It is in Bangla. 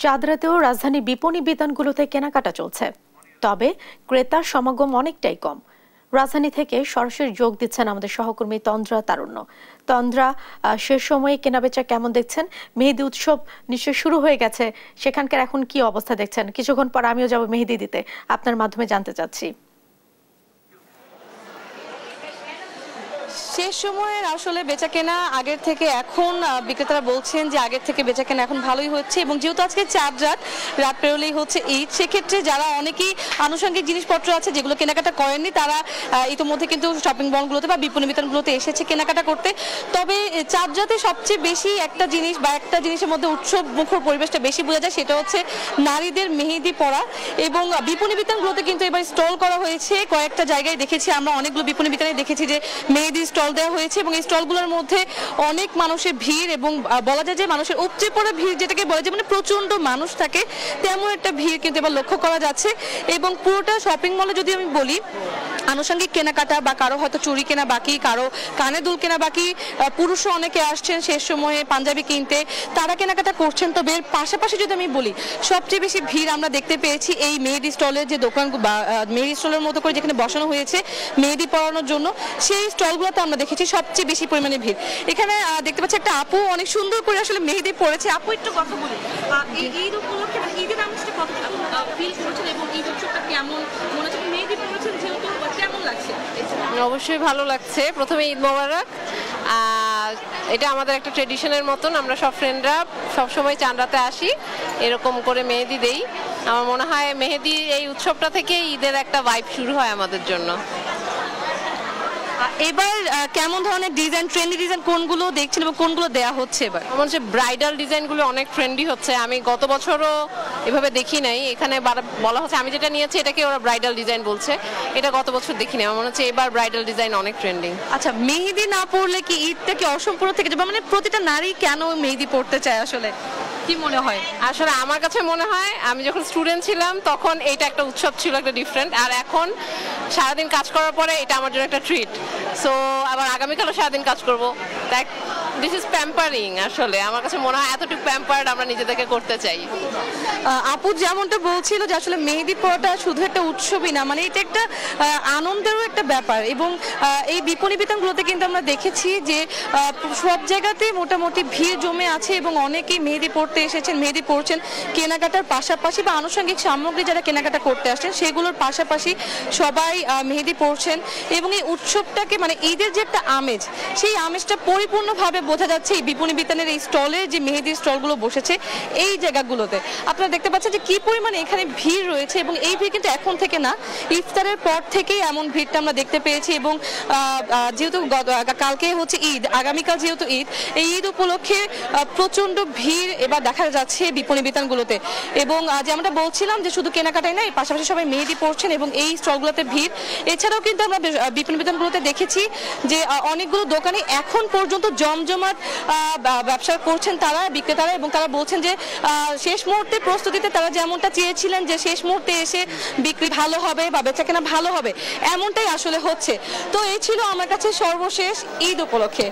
চাঁদ রাতেও রাজধানীর বিপণী বিতানগুলোতে কেনাকাটা চলছে, তবে ক্রেতার সমাগম অনেকটাই কম। রাজধানী থেকে সরাসরি যোগ দিচ্ছেন আমাদের সহকর্মী তন্দ্রা তারুণ্য। তন্দ্রা, শেষ সময়ে কেনাবেচা কেমন দেখছেন? মেহেদি উৎসব নিশ্চয় শুরু হয়ে গেছে, সেখানকার এখন কি অবস্থা দেখছেন? কিছুক্ষণ পর আমিও যাব মেহেদি দিতে, আপনার মাধ্যমে জানতে চাচ্ছি। শেষ সময়ের আসলে বেচাকেনা আগের থেকে এখন বিক্রেতারা বলছেন যে আগের থেকে বেচাকেনা এখন ভালোই হচ্ছে, এবং যেহেতু আজকে চাঁদ রাত পেরোলেই হচ্ছে ঈদ, সেক্ষেত্রে যারা অনেকেই আনুষঙ্গিক জিনিসপত্র আছে যেগুলো কেনাকাটা করেননি তারা ইতিমধ্যে কিন্তু শপিং মলগুলোতে বা বিপণী বিতানগুলোতে এসেছে কেনাকাটা করতে। তবে চাঁদ রাতে সবচেয়ে বেশি একটা জিনিস বা একটা জিনিসের মধ্যে উৎসব মুখর পরিবেশটা বেশি বোঝা যায়, সেটা হচ্ছে নারীদের মেহেদি পরা। এবং বিপণী বিতানগুলোতে কিন্তু এবার স্টল করা হয়েছে, কয়েকটা জায়গায় দেখেছি আমরা, অনেকগুলো বিপণী বিতানে দেখেছি যে মেহেদি স্টল দেওয়া হয়েছে, এবং এই স্টলগুলোর মধ্যে অনেক মানুষের ভিড়, এবং বলা যায় যে মানুষের উপচে পড়া ভিড়, যেটাকে বলে যে মানে প্রচন্ড মানুষ থাকে তেমন একটা ভিড় কিন্তু এবার লক্ষ্য করা যাচ্ছে। এবং পুরোটা শপিং মলে যদি আমি বলি, আনুষঙ্গিক কেনাকাটা বা কারো হয়তো চুড়ি কেনা বাকি, কারো কানে দুল কেনা বাকি, পুরুষও অনেকে আসছেন শেষ সময়ে পাঞ্জাবি কিনতে, তারা কেনাকাটা করছেন। তবে এর পাশাপাশি যদি আমি বলি, সবচেয়ে বেশি ভিড় আমরা দেখতে পেয়েছি এই মেহেদি স্টলের যে দোকান বা মেহেদি স্টলের মতো করে যেখানে বসানো হয়েছে মেহেদি পরানোর জন্য, সেই স্টলগুলোতে আমরা দেখেছি সবচেয়ে বেশি পরিমাণে ভিড়। এখানে দেখতে পাচ্ছি একটা আপু অনেক সুন্দর করে আসলে মেহেদি পড়েছে। আপু, একটু কথা বলি, ঈদ উপলক্ষে মানে ঈদের আমেজটা কতটা ফিল করছেন এবং ঈদ উৎসবটা কেমন মনে হচ্ছে? মেহেদি পড়েছেন যেহেতু, কেমন লাগছে? অবশ্যই ভালো লাগছে। প্রথমে ঈদ মোবারক। এটা আমাদের একটা ট্রেডিশনের মতন, আমরা সব ফ্রেন্ডরা সবসময় চাঁদ রাতে আসি, এরকম করে মেহেদি দেই। আমার মনে হয় মেহেদি এই উৎসবটা থেকে ঈদের একটা ভাইব শুরু হয় আমাদের জন্য। এবার কেমন ধরনের ডিজাইন, ট্রেন্ডি ডিজাইন কোনগুলো দেখছেন এবং কোনগুলো দেয়া হচ্ছে এবার? আমার হচ্ছে ব্রাইডাল ডিজাইনগুলো অনেক ট্রেন্ডি হচ্ছে। আমি গত বছরও এভাবে দেখি নাই, এখানে বলা হচ্ছে, আমি যেটা নিয়েছি এটাকে ওরা ব্রাইডাল ডিজাইন বলছে, এটা গত বছর দেখিনি। আমার মনে হচ্ছে এবার ব্রাইডাল ডিজাইন অনেক ট্রেন্ডিং। আচ্ছা, মেহেদি না পড়লে কি ঈদটা কি অসম্পূর্ণ থেকে যাবে? মানে প্রতিটা নারী কেন মেহেদি পড়তে চায় আসলে, কি মনে হয়? আসলে আমার কাছে মনে হয় আমি যখন স্টুডেন্ট ছিলাম তখন এটা একটা উৎসব ছিল, একটা ডিফারেন্ট, আর এখন সারাদিন কাজ করার পরে এটা আমার জন্য একটা ট্রিট। সো আবার আগামীকালও সারাদিন কাজ করবো, তাই দিস ইজ প্যাম্পারিং। আসলে আমার কাছে মনে হয় এতটুকু প্যাম্পার্ড আমরা নিজেদেরকে করতে চাই। আপু যেমনটা বলছিল যে আসলে মেহেদি পড়াটা শুধু একটা উৎসবই না, মানে এটা একটা আনন্দেরও একটা ব্যাপার। এবং এই বিপণী বিতানগুলোতে কিন্তু আমরা দেখেছি যে সব জায়গাতে মোটামুটি ভিড় জমে আছে, এবং অনেকেই মেহেদি পড়তে এসেছেন, মেহেদি পড়ছেন কেনাকাটার পাশাপাশি, বা আনুষঙ্গিক সামগ্রী যারা কেনাকাটা করতে আসছেন সেগুলোর পাশাপাশি সবাই মেহেদি পড়ছেন। এবং এই উৎসবটাকে মানে ঈদের যে একটা আমেজ, সেই আমেজটা পরিপূর্ণভাবে বোঝা যাচ্ছে এই বিপণী বিতানের এই স্টলের যে মেহেদির স্টলগুলো বসেছে এই জায়গাগুলোতে। আপনারা দেখতে পাচ্ছেন যে কি পরিমাণে এখানে ভিড় রয়েছে, এবং এই ভিড় কিন্তু এখন থেকে না, ইফতারের পর থেকেই এমন ভিড়টা আমরা দেখতে পেয়েছি। এবং যেহেতু কালকে হচ্ছে ঈদ, আগামীকাল যেহেতু ঈদ, এই ঈদ উপলক্ষে প্রচন্ড ভিড় এবার দেখা যাচ্ছে বিপণী বিতানগুলোতে। এবং যেমনটা বলছিলাম যে শুধু কেনাকাটাই না, এর পাশাপাশি সবাই মেহেদি পড়ছেন এবং এই স্টলগুলোতে ভিড়। এছাড়াও কিন্তু আমরা বিপণী বিতানগুলোতে দেখেছি যে অনেকগুলো দোকানে এখন পর্যন্ত জমজমাট ব্যবসা করছেন তারা, বিক্রেতারা, এবং তারা বলছেন যে শেষ মুহূর্তে প্রস্তুতিতে তারা যেমনটা চেয়েছিলেন যে শেষ মুহূর্তে এসে বিক্রি ভালো হবে বা বেচাকেনা ভালো হবে, এমনটাই আসলে হচ্ছে। তো এই ছিল আমার কাছে সর্বশেষ ঈদ উপলক্ষে।